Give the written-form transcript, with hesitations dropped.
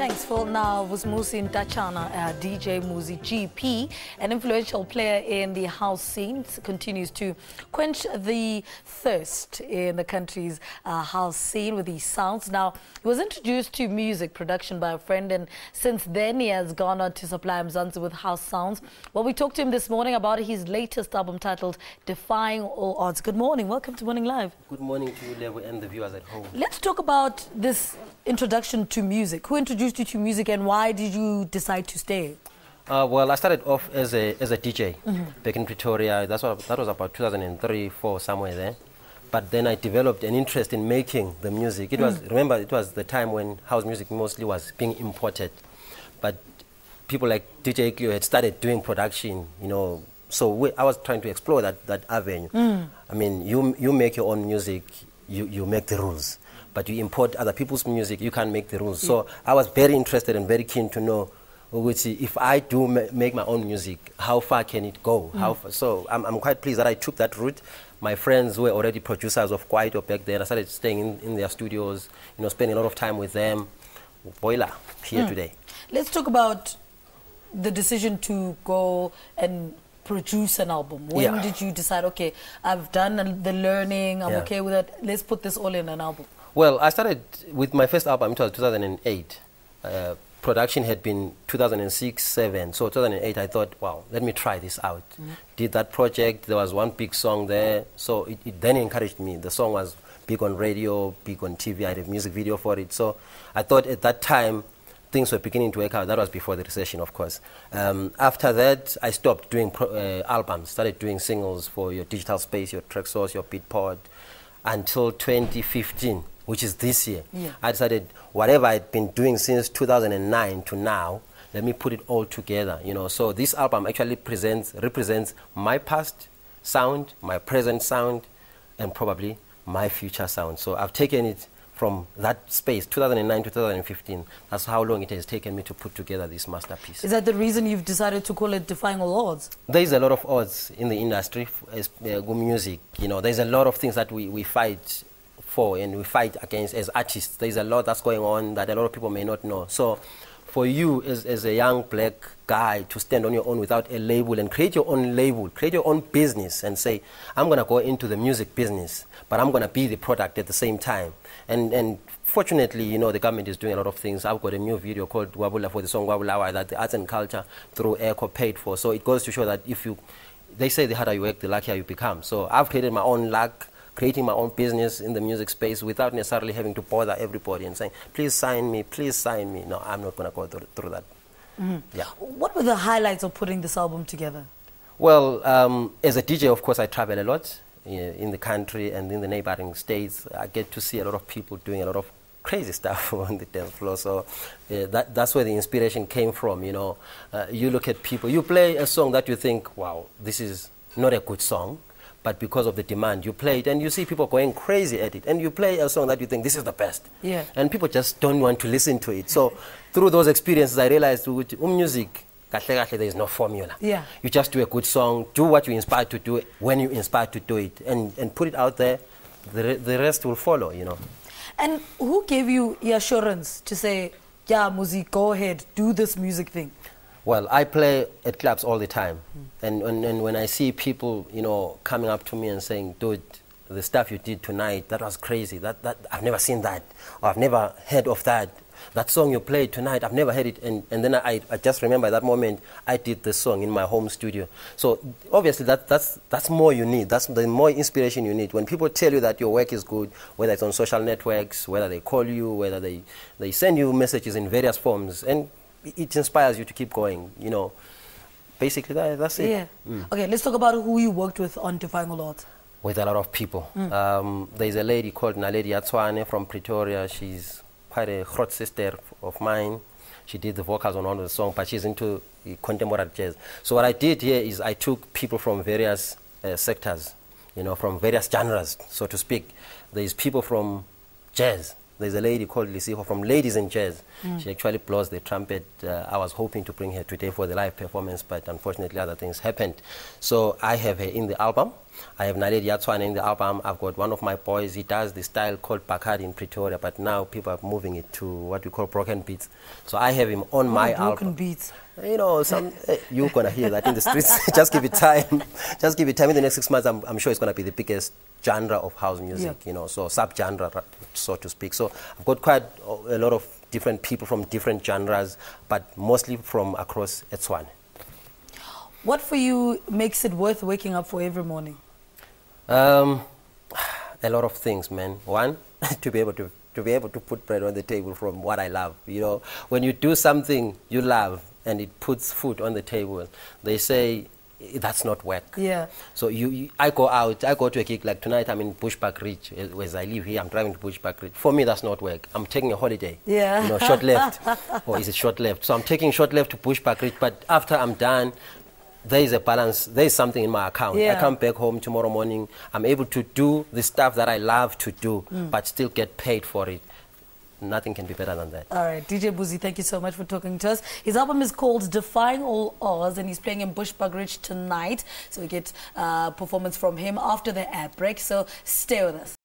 Thanks, Phil. Now, Vusimuzi Ntatshana DJ MuZI.GP, an influential player in the house scene, continues to quench the thirst in the country's house scene with his sounds. Now, he was introduced to music production by a friend, and since then he has gone on to supply Mzansi with house sounds. Well, we talked to him this morning about his latest album titled Defying All Odds. Good morning. Welcome to Morning Live. Good morning to you, Levo, and the viewers at home. Let's talk about this introduction to music. Who introduced you to music, and why did you decide to stay? Well, I started off as a DJ back in Pretoria. That was about 2003-4, somewhere there. But then I developed an interest in making the music. It was, remember, it was the time when house music mostly was being imported. But people like DJ Clio had started doing production, you know. So I was trying to explore that avenue. I mean, you make your own music, you make the rules. But you import other people's music, you can't make the rules. So I was very interested and very keen to know, if I do make my own music, how far can it go? So I'm quite pleased that I took that route. My friends were already producers of Kwaito back then. I started staying in their studios, you know, spending a lot of time with them. Boiler, here today. Let's talk about the decision to go and produce an album. When did you decide, okay, I've done the learning, I'm okay with it, let's put this all in an album? Well, I started with my first album, it was 2008. Production had been 2006-7. So 2008, I thought, wow, let me try this out. Did that project. There was one big song there. So it then encouraged me. The song was big on radio, big on TV. I had a music video for it. So I thought at that time, things were beginning to work out. That was before the recession, of course. After that, I stopped doing albums, started doing singles for your digital space, your track source, your Beatport, until 2015. Which is this year. I decided whatever I'd been doing since 2009 to now, let me put it all together, you know. So this album actually represents my past sound, my present sound, and probably my future sound. So I've taken it from that space, 2009 to 2015. That's how long it has taken me to put together this masterpiece. Is that the reason you've decided to call it Defying All Odds? There's a lot of odds in the industry, music. You know, there's a lot of things that we fight for and we fight against as artists. There's a lot that's going on that a lot of people may not know. So for you as a young black guy to stand on your own without a label and create your own label, create your own business and say, I'm going to go into the music business, but I'm going to be the product at the same time. And fortunately, you know, the government is doing a lot of things. I've got a new video called Wabula for the song Wabulawa that the arts and culture through ECHO paid for. So it goes to show that they say the harder you work, the luckier you become. So I've created my own luck, creating my own business in the music space without necessarily having to bother everybody and saying, please sign me, please sign me. No, I'm not going to go through that. What were the highlights of putting this album together? Well, as a DJ, of course, I travel a lot in the country and in the neighboring states. I get to see a lot of people doing a lot of crazy stuff on the dance floor. So that's where the inspiration came from, you know. You look at people, you play a song that you think, wow, this is not a good song. But because of the demand, you play it, and you see people going crazy at it. And you play a song that you think, this is the best. And people just don't want to listen to it. So through those experiences, I realized with music, there is no formula. You just do a good song, do what you're inspired to do when you're inspired to do it, and put it out there. The rest will follow, you know. And who gave you the assurance to say, yeah, Muzi, go ahead, do this music thing? Well, I play at clubs all the time, and when I see people, you know, coming up to me and saying, dude, the stuff you did tonight, that was crazy, that I've never seen that, or I've never heard of that. That song you played tonight, I've never heard it, and then I just remember that moment I did the song in my home studio. So obviously that's more you need, that's the more inspiration you need. When people tell you that your work is good, whether it's on social networks, whether they call you, whether they send you messages in various forms, and it inspires you to keep going, you know. Basically, that's it. Okay, let's talk about who you worked with on Defying All Odds. With a lot of people. There's a lady called Naledi Atswane from Pretoria. She's quite a hot sister of mine. She did the vocals on one of the songs, but she's into contemporary jazz. So what I did here is I took people from various sectors, you know, from various genres, so to speak. There's people from jazz. There's a lady called Lisiho from Ladies in Jazz. She actually blows the trumpet. I was hoping to bring her today for the live performance, but unfortunately other things happened. So I have her in the album. I have Naledi Yatswana in the album. I've got one of my boys, he does the style called Bacardi in Pretoria, but now people are moving it to what we call broken beats. So I have him on my album. Broken beats. You know, you're going to hear that in the streets. Just give it time. Just give it time. In the next 6 months, I'm sure it's going to be the biggest genre of house music, you know, so sub-genre, so to speak. So I've got quite a lot of different people from different genres, but mostly from across Etswana. What for you makes it worth waking up for every morning? A lot of things, man. One, to be able to put bread on the table from what I love. You know, when you do something you love and it puts food on the table, they say that's not work. Yeah. So I go out, I go to a gig like tonight. I'm in Bushbuck Ridge, as I live here. I'm driving to Bushbuck Ridge. For me, that's not work. I'm taking a holiday. Yeah. You know, short left, or is it short left? So I'm taking short left to Bushbuck Ridge. But after I'm done, there is a balance. There is something in my account. Yeah. I come back home tomorrow morning. I'm able to do the stuff that I love to do, but still get paid for it. Nothing can be better than that. All right, DJ MuZI, thank you so much for talking to us. His album is called Defying All Odds, and he's playing in Bushbuck Ridge tonight. So we get performance from him after the ad break. So stay with us.